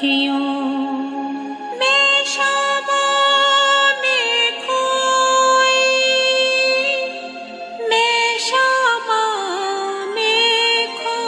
सखियों मैं शामों में खोई, मैं शामों में खोई।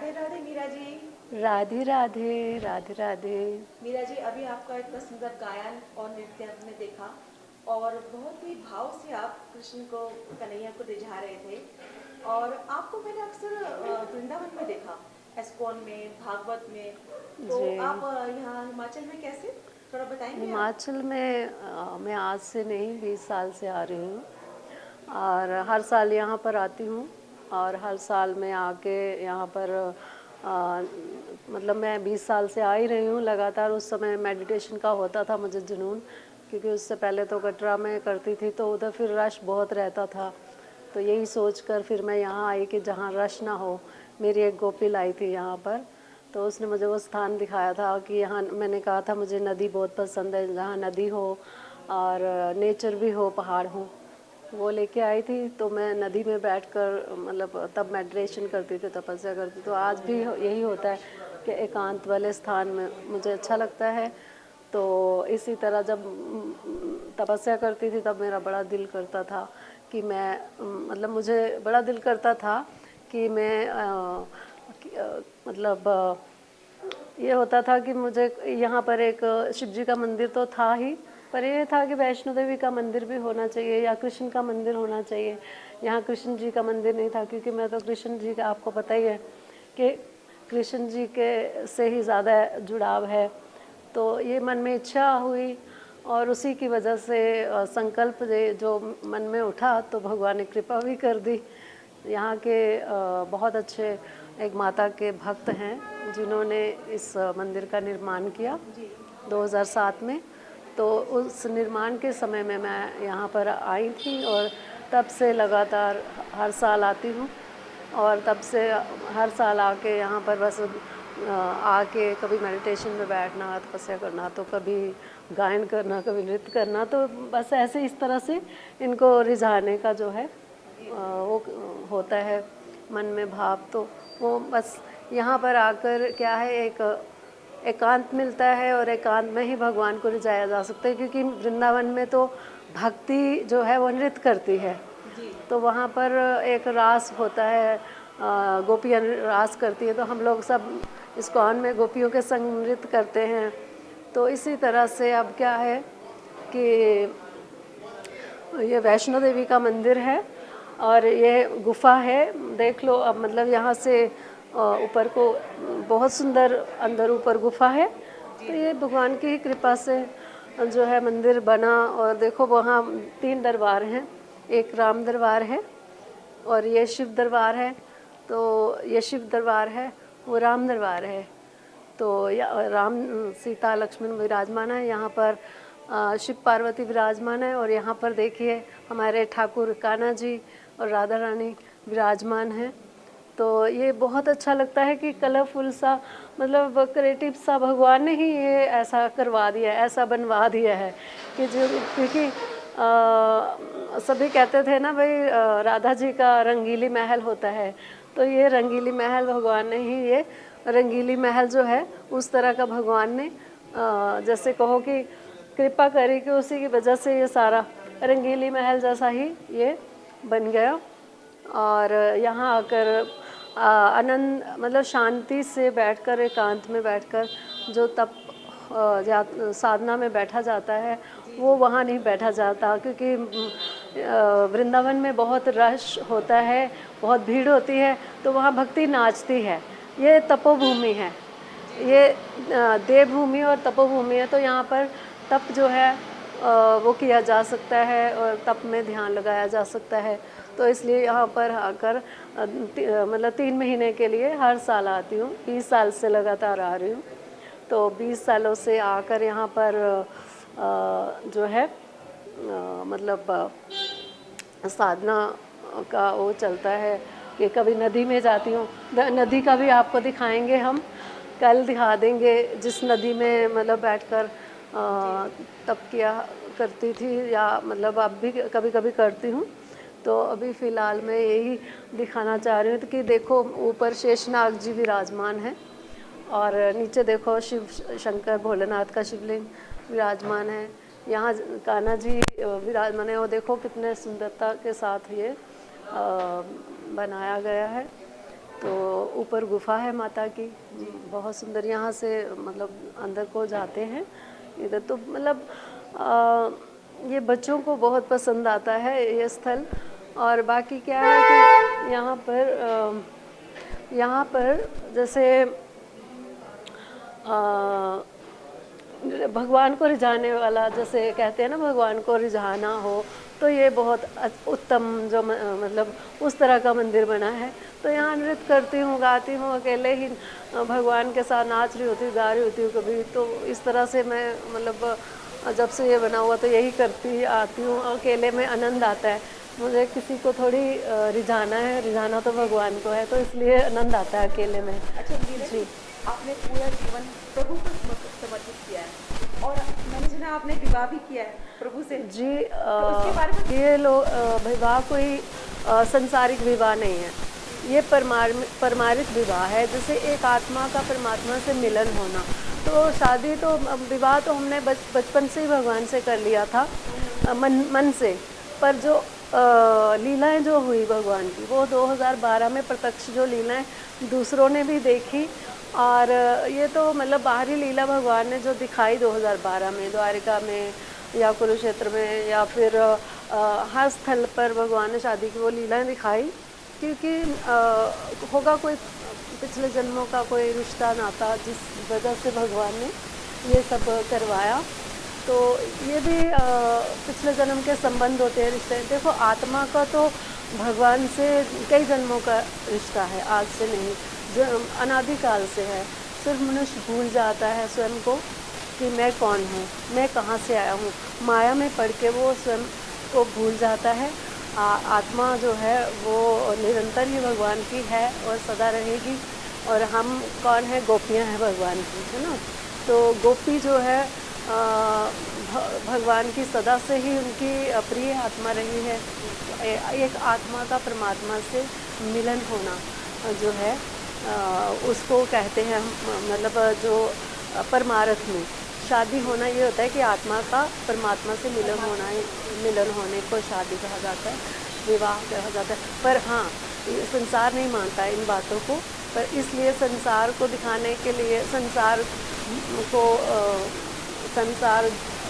राधे राधे मीरा जी। राधे राधे राधे राधे। मीरा जी, अभी आपका इतना सुंदर गायन और नृत्य हमने देखा और बहुत ही भाव से आप कृष्ण को, कन्हैया को रिझा रहे थे। और आपको मैंने अक्सर वृंदावन में देखा, एस्कॉन में, भागवत में। तो जी, आप यहाँ हिमाचल में कैसे, थोड़ा बताएंगे आप? हिमाचल में मैं आज से नहीं 20 साल से आ रही हूँ और हर साल यहाँ पर आती हूँ। और हर साल मैं आके यहाँ पर अ, मतलब मैं 20 साल से आ ही रही हूँ लगातार। उस समय मेडिटेशन का होता था मुझे जुनून, क्योंकि उससे पहले तो कटरा में करती थी तो उधर फिर रश बहुत रहता था। तो यही सोच कर फिर मैं यहाँ आई कि जहाँ रश ना हो। मेरी एक गोपी लाई थी यहाँ पर, तो उसने मुझे वो स्थान दिखाया था कि यहाँ, मैंने कहा था मुझे नदी बहुत पसंद है, जहाँ नदी हो और नेचर भी हो, पहाड़ हो। वो लेके आई थी तो मैं नदी में बैठकर मतलब तब मेडिटेशन करती थी, तपस्या करती। तो आज भी यही होता है कि एकांत वाले स्थान में मुझे अच्छा लगता है। तो इसी तरह जब तपस्या करती थी तब मेरा बड़ा दिल करता था कि मैं मतलब मुझे बड़ा दिल करता था कि मैं मतलब ये होता था कि मुझे यहाँ पर एक शिव जी का मंदिर तो था ही, पर ये था कि वैष्णो देवी का मंदिर भी होना चाहिए या कृष्ण का मंदिर होना चाहिए। यहाँ कृष्ण जी का मंदिर नहीं था, क्योंकि मैं तो कृष्ण जी का, आपको पता ही है कि कृष्ण जी के से ही ज़्यादा जुड़ाव है। तो ये मन में इच्छा हुई और उसी की वजह से संकल्प जो मन में उठा तो भगवान ने कृपा भी कर दी। यहाँ के बहुत अच्छे एक माता के भक्त हैं जिन्होंने इस मंदिर का निर्माण किया 2007 में। तो उस निर्माण के समय में मैं यहाँ पर आई थी और तब से लगातार हर साल आती हूँ। और तब से हर साल आके यहाँ पर बस आके कभी मेडिटेशन में बैठना, तपस्या करना, तो कभी गायन करना, कभी नृत्य करना। तो बस ऐसे इस तरह से इनको रिझाने का जो है वो होता है मन में भाव। तो वो बस यहाँ पर आकर क्या है, एक एकांत मिलता है और एकांत में ही भगवान को रिझाया जा सकता है। क्योंकि वृंदावन में तो भक्ति जो है वो नृत्य करती है, तो वहाँ पर एक रास होता है, गोपियाँ रास करती है, तो हम लोग सब इस्कॉन में गोपियों के संग नृत्य करते हैं। तो इसी तरह से अब क्या है कि ये वैष्णो देवी का मंदिर है और ये गुफा है, देख लो अब। मतलब यहाँ से ऊपर को बहुत सुंदर अंदर ऊपर गुफा है। तो ये भगवान की ही कृपा से जो है मंदिर बना। और देखो वहाँ 3 दरबार हैं, एक राम दरबार है और ये शिव दरबार है। तो ये शिव दरबार है, वो राम दरबार है। तो राम सीता लक्ष्मण विराजमान है यहाँ पर, शिव पार्वती विराजमान है। और यहाँ पर देखिए हमारे ठाकुर कान्हा जी और राधा रानी विराजमान हैं। तो ये बहुत अच्छा लगता है कि कलरफुल सा, मतलब क्रिएटिव सा भगवान ने ही ये ऐसा करवा दिया है, ऐसा बनवा दिया है कि जो, क्योंकि सभी कहते थे ना भाई राधा जी का रंगीली महल होता है, तो ये रंगीली महल भगवान ने ही, ये रंगीली महल जो है उस तरह का भगवान ने जैसे कहो कि कृपा करी कि उसी की वजह से ये सारा रंगीली महल जैसा ही ये बन गया। और यहाँ आकर आनंद, मतलब शांति से बैठकर, एकांत में बैठकर जो तप साधना में बैठा जाता है वो वहाँ नहीं बैठा जाता। क्योंकि वृंदावन में बहुत रश होता है, बहुत भीड़ होती है, तो वहाँ भक्ति नाचती है। ये तपोभूमि है, ये देवभूमि और तपोभूमि है। तो यहाँ पर तप जो है वो किया जा सकता है और तप में ध्यान लगाया जा सकता है। तो इसलिए यहाँ पर आकर मतलब 3 महीने के लिए हर साल आती हूँ। 20 साल से लगातार आ रही हूँ। तो 20 सालों से आकर यहाँ पर जो है मतलब साधना का वो चलता है कि कभी नदी में जाती हूँ। नदी का भी आपको दिखाएंगे हम, कल दिखा देंगे, जिस नदी में मतलब बैठकर तप किया करती थी, या मतलब अब भी कभी कभी करती हूँ। तो अभी फ़िलहाल मैं यही दिखाना चाह रही हूँ कि देखो ऊपर शेषनाग जी विराजमान है और नीचे देखो शिव शंकर भोलेनाथ का शिवलिंग विराजमान है। यहाँ कान्हा जी विराजमान है और देखो कितने सुंदरता के साथ ये बनाया गया है। तो ऊपर गुफा है माता की, बहुत सुंदर। यहाँ से मतलब अंदर को जाते हैं इधर, तो मतलब ये बच्चों को बहुत पसंद आता है ये स्थल। और बाकी क्या है कि यहाँ पर जैसे भगवान को रिझाने वाला, जैसे कहते हैं ना भगवान को रिझाना हो, तो ये बहुत उत्तम जो मतलब उस तरह का मंदिर बना है। तो यहाँ नृत्य करती हूँ, गाती हूँ, अकेले ही भगवान के साथ नाच रही होती हूँ, गा रही होती हूँ कभी। तो इस तरह से मैं मतलब जब से ये बना हुआ तो यही करती आती हूँ, अकेले में आनंद आता है। मुझे किसी को थोड़ी रिझाना है, रिझाना तो भगवान को है, तो इसलिए आनंद आता है अकेले में। अच्छा मीरा जी, आपने पूरा जीवन प्रभु को समर्पित किया है और मैंने सुना आपने विवाह भी किया है प्रभु से। जी तो उसके बारे में ये लोग विवाह कोई संसारिक विवाह नहीं है, ये परमार्थिक विवाह है, जैसे एक आत्मा का परमात्मा से मिलन होना। तो शादी तो विवाह तो हमने बचपन से ही भगवान से कर लिया था, मन से। पर जो लीलाएं जो हुई भगवान की, वो 2012 में प्रत्यक्ष जो लीलाएं दूसरों ने भी देखी। और ये तो मतलब बाहरी लीला भगवान ने जो दिखाई 2012 में द्वारिका में या कुरुक्षेत्र में या फिर हर स्थल पर भगवान ने शादी की वो लीलाएं दिखाई, क्योंकि होगा कोई पिछले जन्मों का कोई रिश्ता नाता जिस वजह से भगवान ने ये सब करवाया। तो ये भी पिछले जन्म के संबंध होते हैं, रिश्ते। देखो आत्मा का तो भगवान से कई जन्मों का रिश्ता है, आज से नहीं, अनादिकाल से है। सिर्फ मनुष्य भूल जाता है स्वयं को कि मैं कौन हूँ, मैं कहाँ से आया हूँ। माया में पड़ के वो स्वयं को भूल जाता है। आत्मा जो है वो निरंतर ही भगवान की है और सदा रहेगी। और हम कौन है? गोपियाँ हैं भगवान की, है ना। तो गोपी जो है भगवान की सदा से ही उनकी प्रिय आत्मा रही है। एक आत्मा का परमात्मा से मिलन होना जो है उसको कहते हैं हम, मतलब जो परमार्थ में शादी होना ये होता है कि आत्मा का परमात्मा से मिलन होना है। मिलन होने को शादी कहा जाता है, विवाह कहा जाता है। पर हाँ, संसार नहीं मानता है इन बातों को, पर इसलिए संसार को दिखाने के लिए, संसार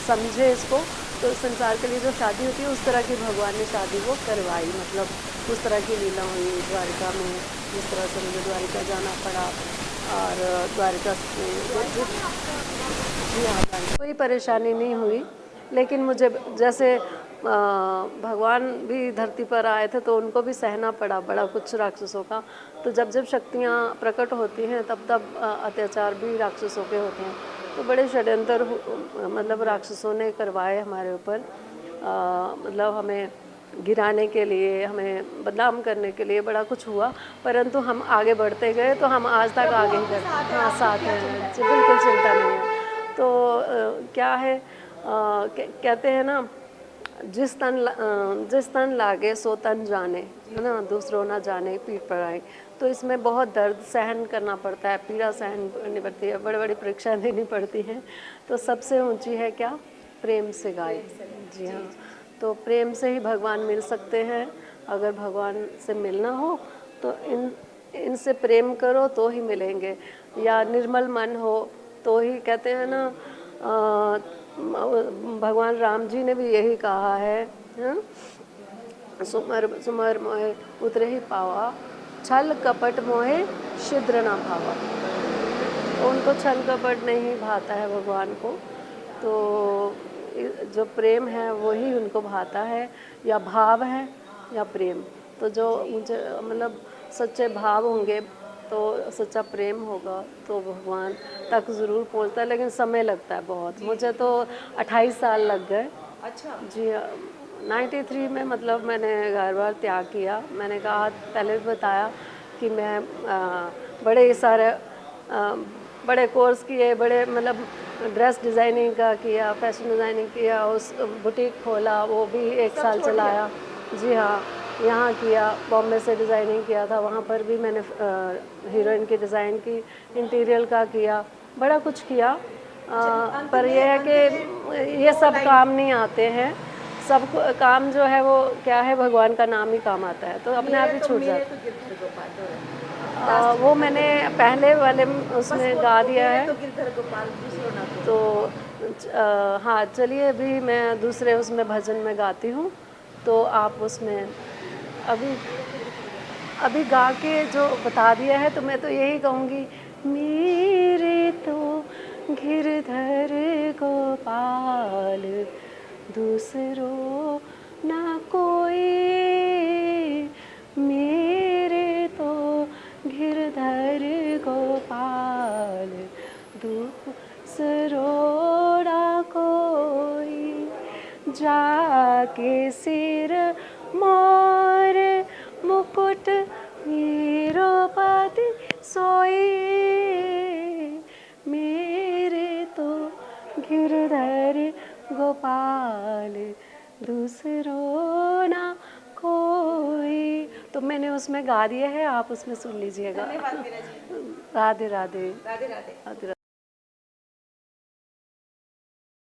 समझे इसको, तो संसार के लिए जो शादी होती है उस तरह की भगवान ने शादी वो करवाई। मतलब उस तरह की लीला हुई द्वारिका में, जिस तरह से मुझे द्वारिका जाना पड़ा। और द्वारिका जी हाँ, कोई परेशानी नहीं हुई। लेकिन मुझे जैसे भगवान भी धरती पर आए थे तो उनको भी सहना पड़ा बड़ा कुछ राक्षसों का। तो जब जब शक्तियाँ प्रकट होती हैं तब तब अत्याचार भी राक्षसों के होते हैं। तो बड़े षड्यंत्र मतलब राक्षसों ने करवाए हमारे ऊपर, मतलब हमें गिराने के लिए, हमें बदनाम करने के लिए बड़ा कुछ हुआ। परंतु हम आगे बढ़ते गए, तो हम आज तक आगे ही बढ़ते हैं। हाँ, साथ हैं जी, बिल्कुल चिंता नहीं है। तो क्या है, कहते हैं ना, जिस तन लागे सो तन जाने, है ना, दूसरों ना जाने पीठ पर आए। तो इसमें बहुत दर्द सहन करना पड़ता है, पीड़ा सहन करनी पड़ती है, बड़ी बड़ी परीक्षाएं देनी पड़ती हैं। तो सबसे ऊंची है क्या? प्रेम से गाए। जी हाँ, तो प्रेम से ही भगवान मिल सकते हैं। अगर भगवान से मिलना हो तो इनसे प्रेम करो तो ही मिलेंगे, या निर्मल मन हो तो ही। कहते हैं ना, भगवान राम जी ने भी यही कहा है, सुमर मोहे उतरे ही पावा, छल कपट मोहे छिद्र ना भावा। तो उनको छल कपट नहीं भाता है भगवान को। तो जो प्रेम है वही उनको भाता है, या भाव है या प्रेम। तो जो मुझे मतलब सच्चे भाव होंगे तो सच्चा प्रेम होगा तो भगवान तक ज़रूर पहुंचता है। लेकिन समय लगता है बहुत। मुझे तो 28 साल लग गए। अच्छा जी, 93 में मतलब मैंने घर बार त्याग किया। मैंने कहा, पहले भी बताया कि मैं बड़े सारे बड़े कोर्स किए, बड़े मतलब ड्रेस डिज़ाइनिंग का किया, फैशन डिज़ाइनिंग किया, उस बुटीक खोला, वो भी 1 साल चलाया। जी हाँ, यहाँ किया, बॉम्बे से डिज़ाइनिंग किया था, वहाँ पर भी मैंने हीरोइन की डिज़ाइन की, इंटीरियर का किया, बड़ा कुछ किया। पर यह है कि ये सब काम नहीं आते हैं। सब काम जो है वो क्या है, भगवान का नाम ही काम आता है, तो अपने आप ही छूट मेरे जाता तो गिरधर गोपाल दो है। है। वो मैंने पहले वाले उसमें गा दिया मेरे है। तो गिरधर गोपाल दूसरों ना को। तो हाँ चलिए, अभी मैं दूसरे उसमें भजन में गाती हूँ, तो आप उसमें अभी अभी गा के जो बता दिया है, तो मैं तो यही कहूँगी, मेरे तो गिरधर गोपाल दूसरों ना कोई, मेरे तो गिरधर गोपाल दूसरों ना कोई, जाके सिर मोर मुकुट वीरोपति सोई, मेरे तो गिरधर गोपाल दूसरों ना कोई। तो मैंने उसमें गा दिया है, आप उसमें सुन लीजिएगा। धन्यवाद मीरा जी। राधे राधे। राधे राधे। राधे राधे।